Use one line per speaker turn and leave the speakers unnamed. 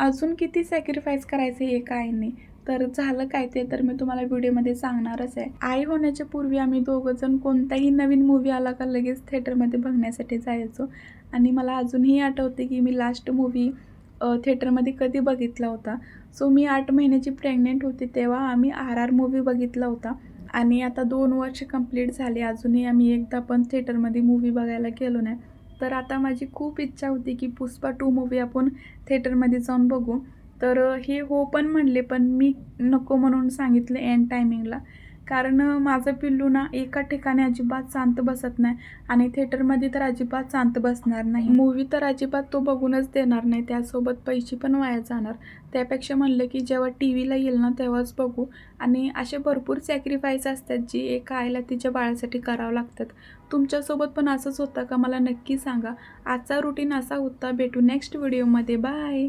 अजून किती सॅक्रिफाईस करायचं हे काय नाही. तर झालं काय ते तर मी तुम्हाला व्हिडिओमध्ये सांगणारच आहे. आई होण्याच्या पूर्वी आम्ही दोघंजण कोणताही नवीन मूव्ही आला का लगेच थिएटरमध्ये बघण्यासाठी जायचो. आणि मला अजूनही आठवते की मी लास्ट मूव्ही थिएटरमध्ये कधी बघितला होता. सो मी 8 महिन्याची प्रेग्नंट होती तेव्हा आम्ही RR मूव्ही बघितला होता. आणि आता 2 वर्ष कंप्लीट झाले. अजूनही आम्ही एकदा पण थिएटरमध्ये मूव्ही बघायला गेलो नाही. तर आता माझी खूप इच्छा होती की पुष्पा 2 मूव्ही आपण थिएटरमध्ये जाऊन बघू. तर हे हो पण म्हणले, पण मी नको म्हणून सांगितलं एंड टायमिंगला. कारण माझं पिल्लू ना एका ठिकाणी अजिबात शांत बसत नाही आणि थिएटरमध्ये तर अजिबात शांत बसणार नाही. मूव्ही तर अजिबात तो बघूनच देणार नाही. त्यासोबत पैसे पण वाया जाणार. त्यापेक्षा म्हणलं की जेव्हा टीव्हीला येईल ना तेव्हाच बघू. आणि असे भरपूर सॅक्रिफाईस असतात जी एका आईला तिच्या बाळासाठी करावं लागतात. तुमच्यासोबत पण असंच होतं का मला नक्की सांगा. आजचा रुटीन असा होता. भेटू नेक्स्ट व्हिडिओमध्ये. बाय.